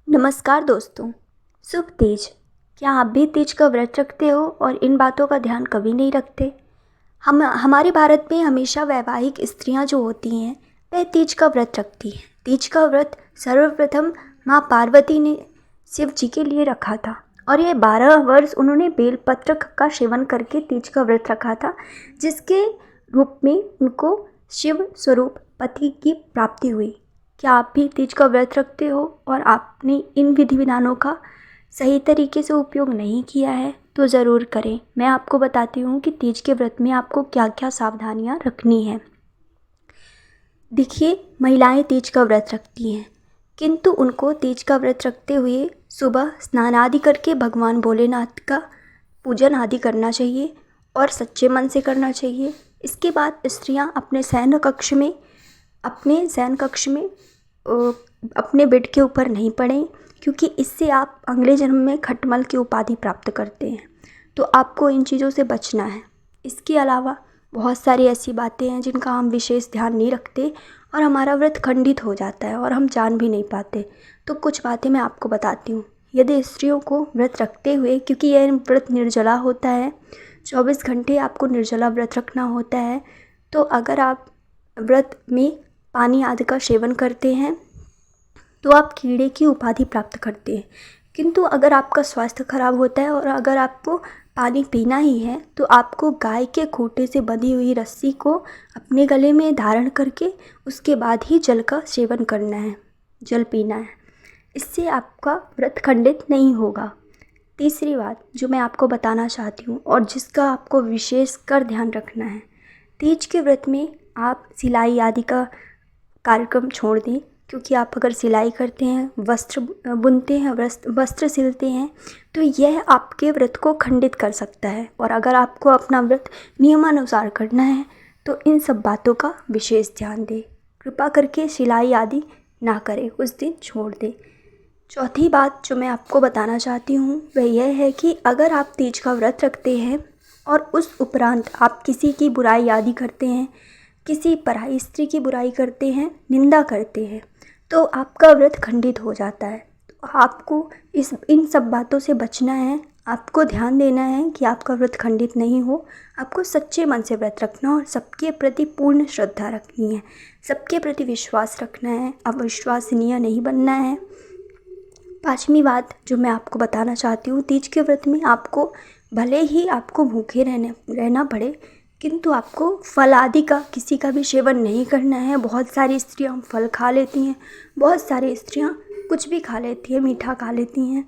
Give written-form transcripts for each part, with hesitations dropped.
नमस्कार दोस्तों। शुभ तीज। क्या आप भी तीज का व्रत रखते हो और इन बातों का ध्यान कभी नहीं रखते? हमारे भारत में हमेशा वैवाहिक स्त्रियां जो होती हैं वह तीज का व्रत रखती हैं। तीज का व्रत सर्वप्रथम माँ पार्वती ने शिव जी के लिए रखा था और ये 12 वर्ष उन्होंने बेलपत्र का सेवन करके तीज का व्रत रखा था, जिसके रूप में उनको शिव स्वरूप पति की प्राप्ति हुई। क्या आप भी तीज का व्रत रखते हो और आपने इन विधि विधानों का सही तरीके से उपयोग नहीं किया है तो ज़रूर करें। मैं आपको बताती हूँ कि तीज के व्रत में आपको क्या क्या सावधानियाँ रखनी है। देखिए, महिलाएं तीज का व्रत रखती हैं, किंतु उनको तीज का व्रत रखते हुए सुबह स्नान आदि करके भगवान भोलेनाथ का पूजन आदि करना चाहिए और सच्चे मन से करना चाहिए। इसके बाद स्त्रियां अपने शयन कक्ष में अपने बेड के ऊपर नहीं पड़ें, क्योंकि इससे आप अगले जन्म में खटमल की उपाधि प्राप्त करते हैं। तो आपको इन चीज़ों से बचना है। इसके अलावा बहुत सारी ऐसी बातें हैं जिनका हम विशेष ध्यान नहीं रखते और हमारा व्रत खंडित हो जाता है और हम जान भी नहीं पाते। तो कुछ बातें मैं आपको बताती हूँ। यदि स्त्रियों को व्रत रखते हुए, क्योंकि यह व्रत निर्जला होता है, 24 घंटे आपको निर्जला व्रत रखना होता है, तो अगर आप व्रत में पानी आदि का सेवन करते हैं तो आप कीड़े की उपाधि प्राप्त करते हैं। किंतु अगर आपका स्वास्थ्य खराब होता है और अगर आपको पानी पीना ही है तो आपको गाय के खूंटे से बंधी हुई रस्सी को अपने गले में धारण करके उसके बाद ही जल का सेवन करना है, जल पीना है। इससे आपका व्रत खंडित नहीं होगा। तीसरी बात जो मैं आपको बताना चाहती हूँ और जिसका आपको विशेष कर ध्यान रखना है, तीज के व्रत में आप सिलाई आदि का कार्यक्रम छोड़ दें, क्योंकि आप अगर सिलाई करते हैं, वस्त्र बुनते हैं, वस्त्र सिलते हैं, तो यह आपके व्रत को खंडित कर सकता है। और अगर आपको अपना व्रत नियमानुसार करना है तो इन सब बातों का विशेष ध्यान दें। कृपा करके सिलाई आदि ना करें, उस दिन छोड़ दें। चौथी बात जो मैं आपको बताना चाहती हूँ वह यह है कि अगर आप तीज का व्रत रखते हैं और उस उपरांत आप किसी की बुराई आदि करते हैं, किसी पराई स्त्री की बुराई करते हैं, निंदा करते हैं, तो आपका व्रत खंडित हो जाता है। तो आपको इन सब बातों से बचना है। आपको ध्यान देना है कि आपका व्रत खंडित नहीं हो। आपको सच्चे मन से व्रत रखना और सबके प्रति पूर्ण श्रद्धा रखनी है, सबके प्रति विश्वास रखना है, अविश्वसनीय नहीं बनना है। पांचवी बात जो मैं आपको बताना चाहती हूँ, तीज के व्रत में आपको भले ही आपको भूखे रहना पड़े, किंतु आपको फल आदि का किसी का भी सेवन नहीं करना है। बहुत सारी स्त्रियां फल खा लेती हैं, बहुत सारी स्त्रियां कुछ भी खा लेती हैं, मीठा खा लेती हैं,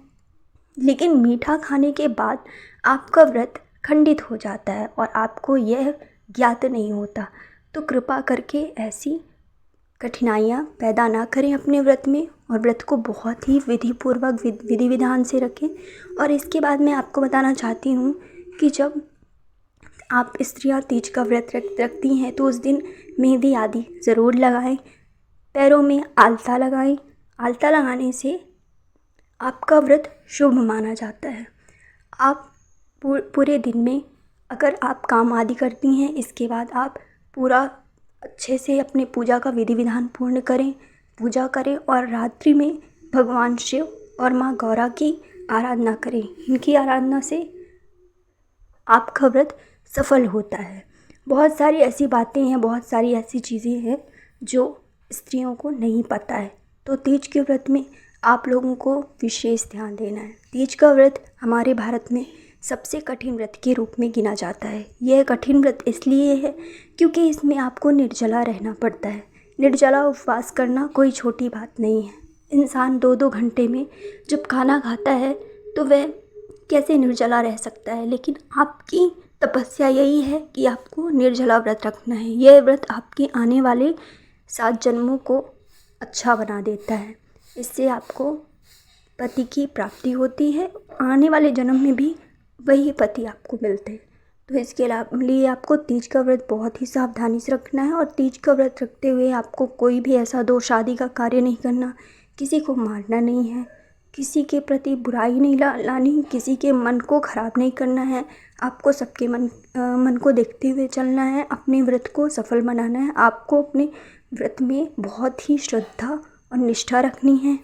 लेकिन मीठा खाने के बाद आपका व्रत खंडित हो जाता है और आपको यह ज्ञात नहीं होता। तो कृपा करके ऐसी कठिनाइयाँ पैदा ना करें अपने व्रत में और व्रत को बहुत ही विधिपूर्वक विधि विधान से रखें। और इसके बाद मैं आपको बताना चाहती हूँ कि जब आप स्त्रियां तीज का व्रत रखती हैं तो उस दिन मेहंदी आदि ज़रूर लगाएं, पैरों में आलता लगाएं। आलता लगाने से आपका व्रत शुभ माना जाता है। आप पूरे दिन में अगर आप काम आदि करती हैं, इसके बाद आप पूरा अच्छे से अपने पूजा का विधि विधान पूर्ण करें, पूजा करें और रात्रि में भगवान शिव और माँ गौरा की आराधना करें। इनकी आराधना से आपका व्रत सफल होता है। बहुत सारी ऐसी बातें हैं, बहुत सारी ऐसी चीज़ें हैं जो स्त्रियों को नहीं पता है। तो तीज के व्रत में आप लोगों को विशेष ध्यान देना है। तीज का व्रत हमारे भारत में सबसे कठिन व्रत के रूप में गिना जाता है। यह कठिन व्रत इसलिए है क्योंकि इसमें आपको निर्जला रहना पड़ता है। निर्जला उपवास करना कोई छोटी बात नहीं है। इंसान 2-2 घंटे में जब खाना खाता है तो वह कैसे निर्जला रह सकता है, लेकिन आपकी तपस्या यही है कि आपको निर्जला व्रत रखना है। यह व्रत आपके आने वाले 7 जन्मों को अच्छा बना देता है। इससे आपको पति की प्राप्ति होती है, आने वाले जन्म में भी वही पति आपको मिलते हैं। तो इसके लिए आपको तीज का व्रत बहुत ही सावधानी से रखना है और तीज का व्रत रखते हुए आपको कोई भी ऐसा दोष आदि का कार्य नहीं करना, किसी को मारना नहीं है, किसी के प्रति बुराई नहीं लानी, किसी के मन को ख़राब नहीं करना है। आपको सबके मन को देखते हुए चलना है, अपने व्रत को सफल बनाना है। आपको अपने व्रत में बहुत ही श्रद्धा और निष्ठा रखनी है।